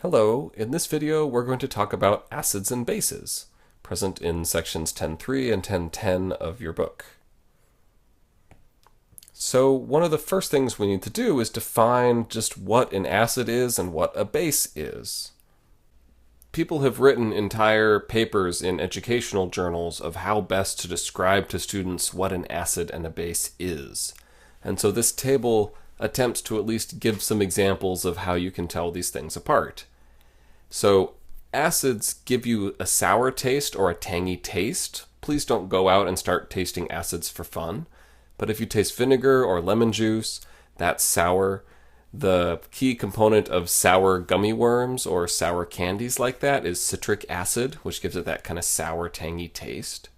Hello, in this video we're going to talk about acids and bases, present in sections 10.3 and 10.10 of your book. So one of the first things we need to do is define just what an acid is and what a base is. People have written entire papers in educational journals of how best to describe to students what an acid and a base is. And so this table attempts to at least give some examples of how you can tell these things apart. So acids give you a sour taste or a tangy taste. Please don't go out and start tasting acids for fun. But if you taste vinegar or lemon juice, that's sour. The key component of sour gummy worms or sour candies like that is citric acid, which gives it that kind of sour, tangy taste.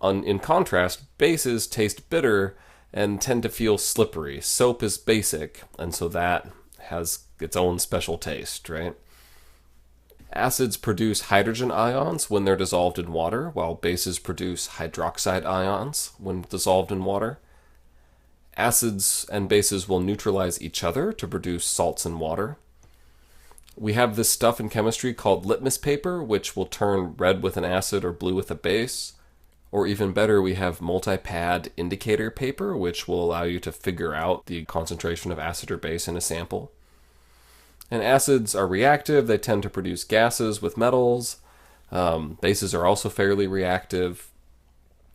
In contrast, bases taste bitter and tend to feel slippery. Soap is basic, and so that has its own special taste, right? Acids produce hydrogen ions when they're dissolved in water, while bases produce hydroxide ions when dissolved in water. Acids and bases will neutralize each other to produce salts in water. We have this stuff in chemistry called litmus paper, which will turn red with an acid or blue with a base. Or even better, we have multi-pad indicator paper, which will allow you to figure out the concentration of acid or base in a sample. And acids are reactive. They tend to produce gases with metals. Bases are also fairly reactive.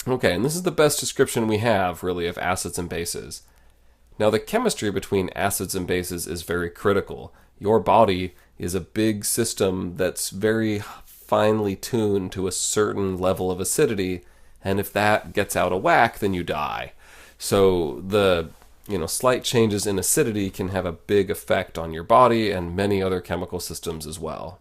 Okay, and this is the best description we have, really, of acids and bases. Now, the chemistry between acids and bases is very critical. Your body is a big system that's very finely tuned to a certain level of acidity, and if that gets out of whack, then you die. So the slight changes in acidity can have a big effect on your body and many other chemical systems as well.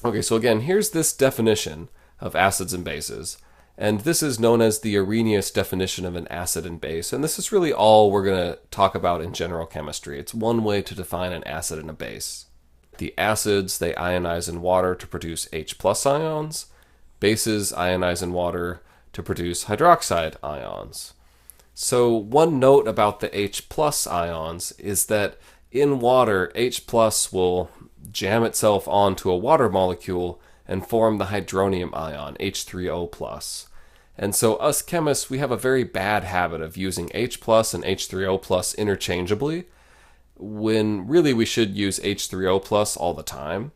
Okay, so again, here's this definition of acids and bases. And this is known as the Arrhenius definition of an acid and base. And this is really all we're going to talk about in general chemistry. It's one way to define an acid and a base. The acids, they ionize in water to produce H plus ions. Bases ionize in water to produce hydroxide ions. So one note about the H plus ions is that in water, H plus will jam itself onto a water molecule and form the hydronium ion, H3O plus. And so us chemists, we have a very bad habit of using H plus and H3O plus interchangeably, when really we should use H3O plus all the time.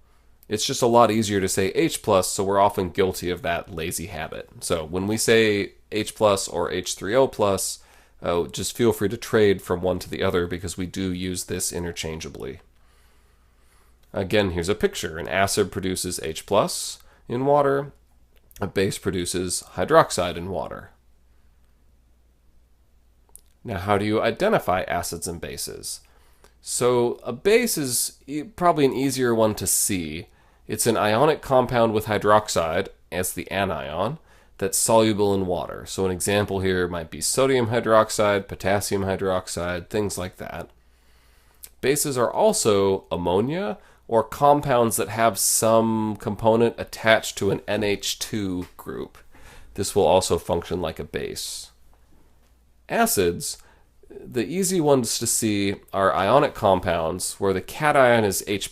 It's just a lot easier to say H plus, so we're often guilty of that lazy habit. So when we say H plus or H3O plus, just feel free to trade from one to the other because we do use this interchangeably. Again, here's a picture. An acid produces H plus in water. A base produces hydroxide in water. Now, how do you identify acids and bases? So a base is probably an easier one to see. It's an ionic compound with hydroxide as the anion that's soluble in water. So an example here might be sodium hydroxide, potassium hydroxide, things like that. Bases are also ammonia or compounds that have some component attached to an NH2 group. This will also function like a base. Acids, the easy ones to see are ionic compounds where the cation is H+.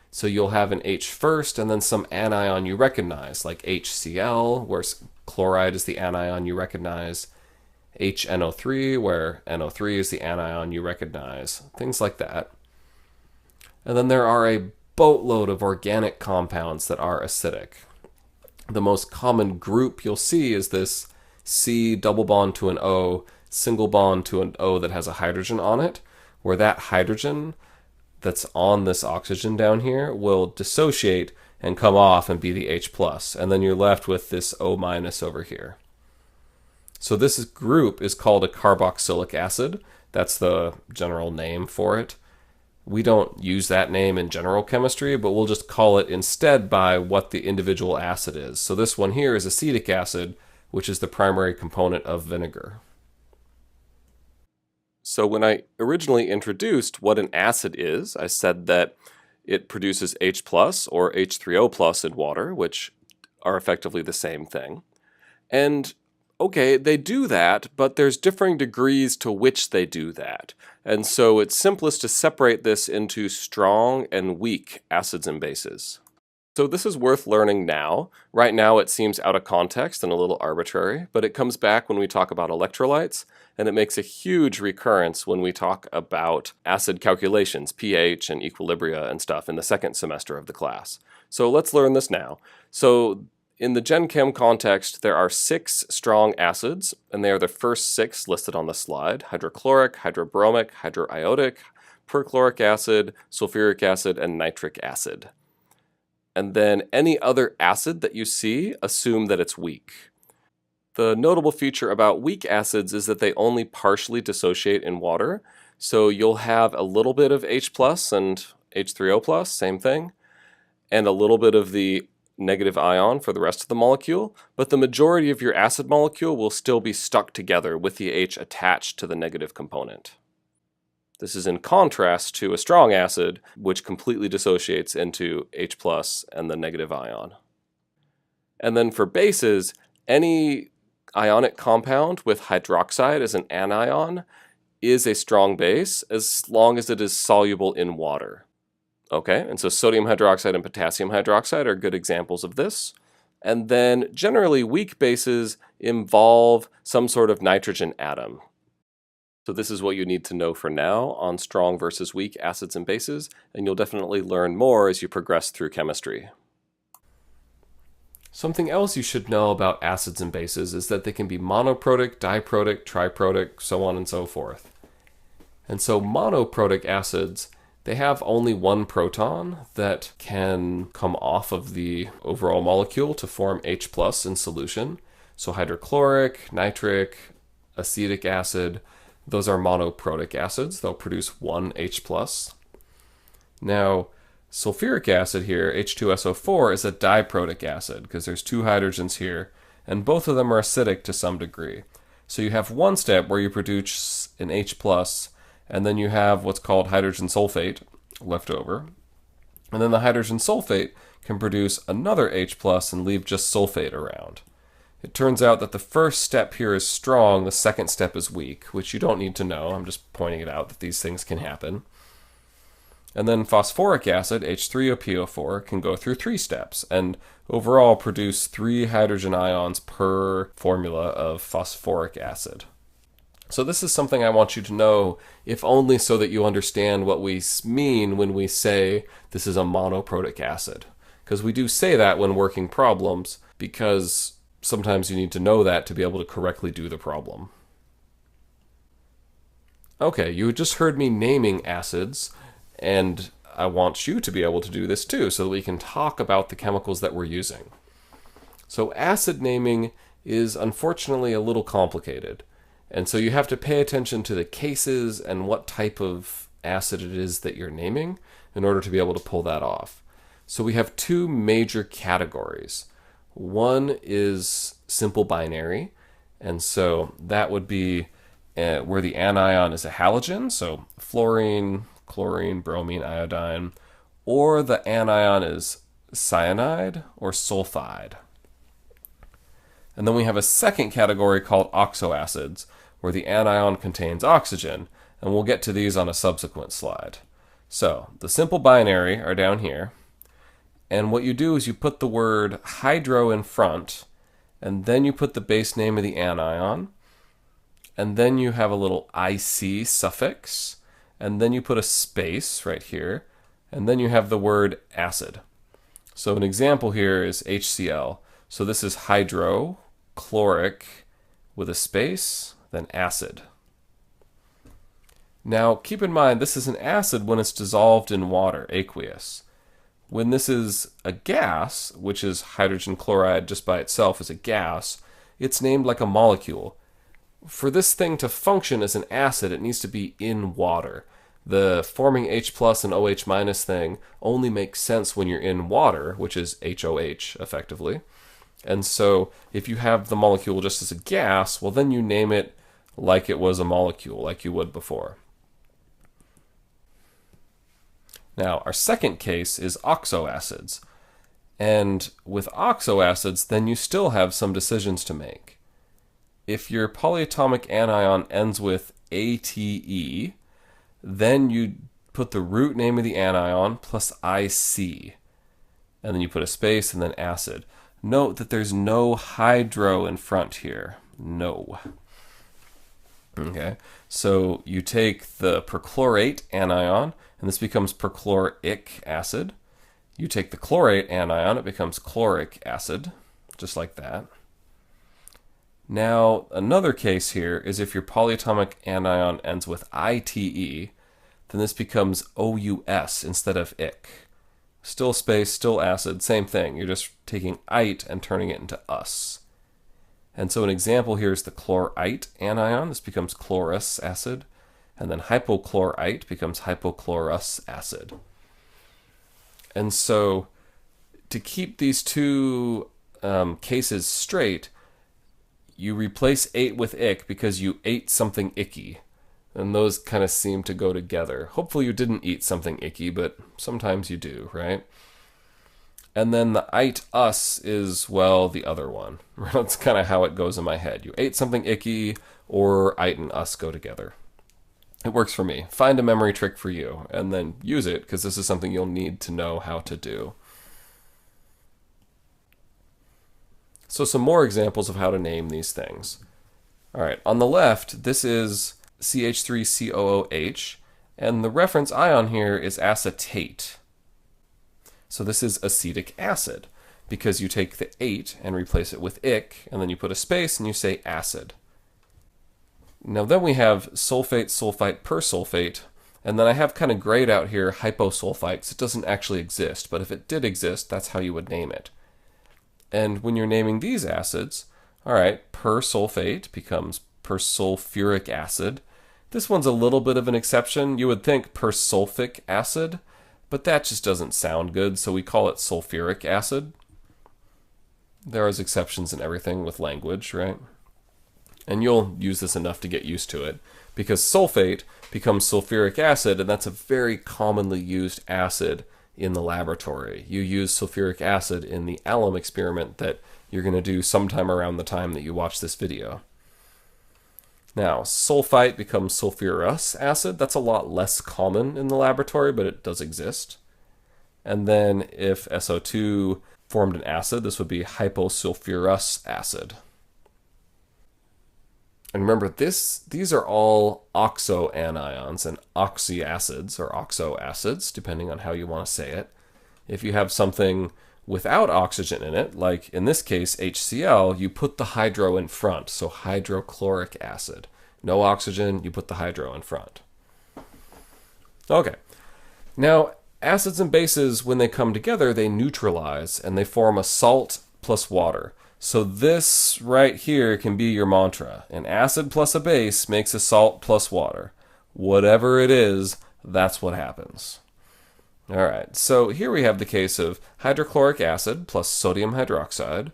So you'll have an H first and then some anion you recognize, like HCl, where chloride is the anion you recognize, HNO3, where NO3 is the anion you recognize, things like that. And then there are a boatload of organic compounds that are acidic. The most common group you'll see is this C double bond to an O, single bond to an O that has a hydrogen on it, where that hydrogen that's on this oxygen down here will dissociate and come off and be the H+, and then you're left with this O- over here. So this group is called a carboxylic acid. That's the general name for it. We don't use that name in general chemistry, but we'll just call it instead by what the individual acid is. So this one here is acetic acid, which is the primary component of vinegar. So when I originally introduced what an acid is, I said that it produces H plus or H3O plus in water, which are effectively the same thing. And Okay, they do that, but there's differing degrees to which they do that. And so it's simplest to separate this into strong and weak acids and bases. So this is worth learning now. Right now it seems out of context and a little arbitrary, but it comes back when we talk about electrolytes, and it makes a huge recurrence when we talk about acid calculations, pH and equilibria and stuff in the second semester of the class. So let's learn this now. So in the Gen Chem context, there are 6 strong acids, and they are the first 6 listed on the slide: hydrochloric, hydrobromic, hydroiodic, perchloric acid, sulfuric acid, and nitric acid. And then any other acid that you see, assume that it's weak. The notable feature about weak acids is that they only partially dissociate in water, so you'll have a little bit of H plus and H3O plus, same thing, and a little bit of the negative ion for the rest of the molecule, but the majority of your acid molecule will still be stuck together with the H attached to the negative component. This is in contrast to a strong acid, which completely dissociates into H plus and the negative ion. And then for bases, any ionic compound with hydroxide as an anion is a strong base as long as it is soluble in water. Okay, and so sodium hydroxide and potassium hydroxide are good examples of this. And then generally weak bases involve some sort of nitrogen atom. So this is what you need to know for now on strong versus weak acids and bases, and you'll definitely learn more as you progress through chemistry. Something else you should know about acids and bases is that they can be monoprotic, diprotic, triprotic, so on and so forth. And so monoprotic acids, they have only one proton that can come off of the overall molecule to form H plus in solution. So hydrochloric, nitric, acetic acid, those are monoprotic acids. They'll produce one H plus. Now, sulfuric acid here, H2SO4, is a diprotic acid because there's 2 hydrogens here, and both of them are acidic to some degree. So you have one step where you produce an H plus, and then you have what's called hydrogen sulfate left over. And then the hydrogen sulfate can produce another H plus and leave just sulfate around. It turns out that the first step here is strong, the second step is weak, which you don't need to know. I'm just pointing it out that these things can happen. And then phosphoric acid, H3PO4, can go through 3 steps and overall produce 3 hydrogen ions per formula of phosphoric acid. So this is something I want you to know, if only so that you understand what we mean when we say this is a monoprotic acid. Because we do say that when working problems, because sometimes you need to know that to be able to correctly do the problem. Okay, you just heard me naming acids, and I want you to be able to do this too, so that we can talk about the chemicals that we're using. So acid naming is unfortunately a little complicated, and so you have to pay attention to the cases and what type of acid it is that you're naming in order to be able to pull that off. So we have 2 major categories. One is simple binary, and so that would be where the anion is a halogen, so fluorine, chlorine, bromine, iodine, or the anion is cyanide or sulfide. And then we have a second category called oxoacids, where the anion contains oxygen, and we'll get to these on a subsequent slide. So the simple binary are down here, and what you do is you put the word hydro in front, and then you put the base name of the anion, and then you have a little IC suffix, and then you put a space right here, and then you have the word acid. So an example here is HCl. So this is hydrochloric with a space, then acid. Now keep in mind this is an acid when it's dissolved in water, aqueous. When this is a gas, which is hydrogen chloride just by itself as a gas, it's named like a molecule. For this thing to function as an acid, it needs to be in water. The forming H plus and OH minus thing only makes sense when you're in water, which is HOH effectively. And so if you have the molecule just as a gas, well then you name it like it was a molecule, like you would before. Now, our second case is oxoacids. And with oxoacids, then you still have some decisions to make. if your polyatomic anion ends with ATE, then you put the root name of the anion plus IC. And then you put a space and then acid. Note that there's no hydro in front here. No. Okay, so you take the perchlorate anion, and this becomes perchloric acid. You take the chlorate anion, it becomes chloric acid, just like that. Now, another case here is if your polyatomic anion ends with ITE, then this becomes OUS instead of IC. Still space, still acid, same thing. You're just taking ite and turning it into us. And so an example here is the chlorite anion. This becomes chlorous acid. And then hypochlorite becomes hypochlorous acid. And so to keep these two cases straight, you replace ate with ick because you ate something icky. And those kind of seem to go together. Hopefully you didn't eat something icky, but sometimes you do, right? And then the ite us is, well, the other one. That's kind of how it goes in my head. You ate something icky, or ite and us go together. It works for me. Find a memory trick for you, and then use it, because this is something you'll need to know how to do. So some more examples of how to name these things. All right, on the left, this is CH3COOH, and the reference ion here is acetate. So this is acetic acid, because you take the ate and replace it with ick, and then you put a space and you say acid. Now then we have sulfate, sulfite, persulfate, and then I have kind of grayed out here hyposulfite, because it doesn't actually exist, but if it did exist, that's how you would name it. And when you're naming these acids, all right, persulfate becomes persulfuric acid. This one's a little bit of an exception. You would think persulfic acid, but that just doesn't sound good, so we call it sulfuric acid. There is exceptions in everything with language, right? And you'll use this enough to get used to it, because sulfate becomes sulfuric acid, and that's a very commonly used acid in the laboratory. You use sulfuric acid in the alum experiment that you're going to do sometime around the time that you watch this video. Now, sulfite becomes sulfurous acid. That's a lot less common in the laboratory, but it does exist. And then if SO2 formed an acid, this would be hyposulfurous acid. And remember, these are all oxoanions and oxyacids, or oxoacids, depending on how you want to say it. If you have something without oxygen in it, like in this case HCl, you put the hydro in front, so hydrochloric acid. No oxygen, you put the hydro in front. Okay. Now, acids and bases, when they come together, they neutralize, and they form a salt plus water. So this right here can be your mantra. An acid plus a base makes a salt plus water. Whatever it is, that's what happens. All right, so here we have the case of hydrochloric acid plus sodium hydroxide.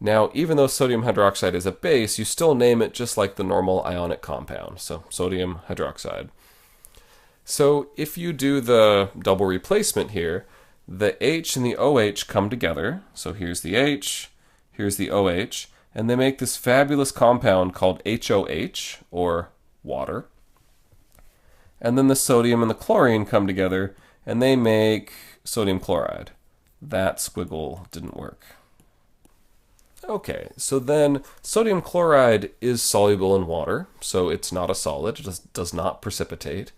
Now, even though sodium hydroxide is a base, you still name it just like the normal ionic compound, so sodium hydroxide. So if you do the double replacement here, the H and the OH come together. So here's the H, here's the OH, and they make this fabulous compound called HOH, or water. And then the sodium and the chlorine come together, and they make sodium chloride. That squiggle didn't work. Okay, so then sodium chloride is soluble in water, so it's not a solid, it does not precipitate.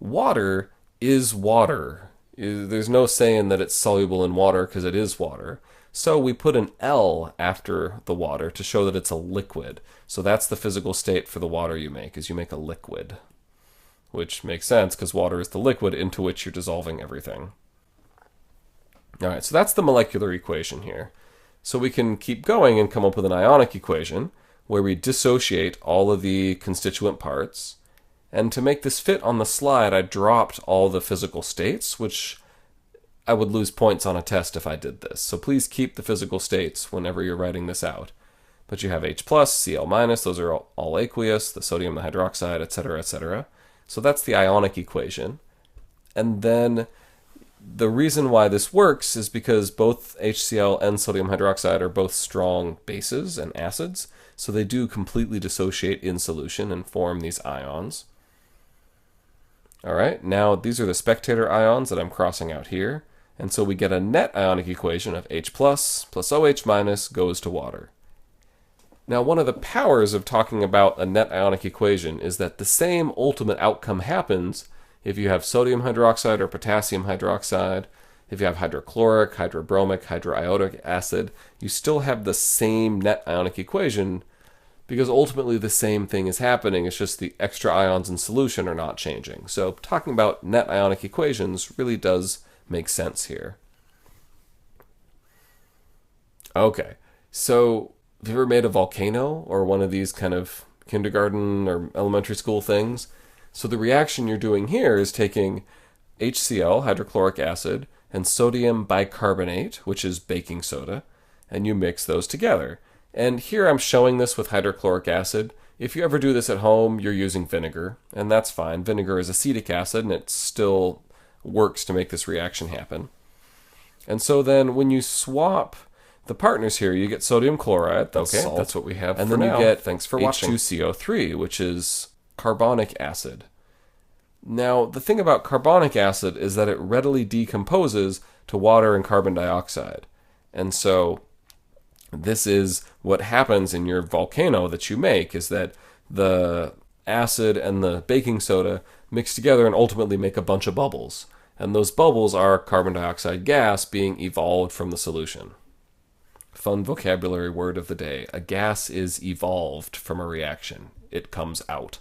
Water is water. There's no saying that it's soluble in water because it is water. So we put an L after the water to show that it's a liquid. So that's the physical state for the water you make, is you make a liquid. Which makes sense because water is the liquid into which you're dissolving everything. All right, so that's the molecular equation here. So we can keep going and come up with an ionic equation where we dissociate all of the constituent parts. And to make this fit on the slide, I dropped all the physical states, which I would lose points on a test if I did this. So please keep the physical states whenever you're writing this out. But you have H+, Cl-, those are all aqueous, the sodium, the hydroxide, etc., etc. So that's the ionic equation. And then the reason why this works is because both HCl and sodium hydroxide are both strong bases and acids. So they do completely dissociate in solution and form these ions. All right, now these are the spectator ions that I'm crossing out here. And so we get a net ionic equation of H plus OH minus goes to water. Now, one of the powers of talking about a net ionic equation is that the same ultimate outcome happens if you have sodium hydroxide or potassium hydroxide. If you have hydrochloric, hydrobromic, hydroiodic acid, you still have the same net ionic equation because ultimately the same thing is happening. It's just the extra ions in solution are not changing. So talking about net ionic equations really does make sense here. Okay, so have you ever made a volcano or one of these kind of kindergarten or elementary school things? So the reaction you're doing here is taking HCl, hydrochloric acid, and sodium bicarbonate, which is baking soda, and you mix those together. And here I'm showing this with hydrochloric acid. If you ever do this at home, you're using vinegar, and that's fine. Vinegar is acetic acid, and it still works to make this reaction happen. And so then when you swap the partners here, you get sodium chloride, that's salt. That's what we have and for then now. You get Thanks for watching. H2CO3, which is carbonic acid. Now, the thing about carbonic acid is that it readily decomposes to water and carbon dioxide. And so this is what happens in your volcano that you make, is that the acid and the baking soda mix together and ultimately make a bunch of bubbles. And those bubbles are carbon dioxide gas being evolved from the solution. Fun vocabulary word of the day. A gas is evolved from a reaction. It comes out.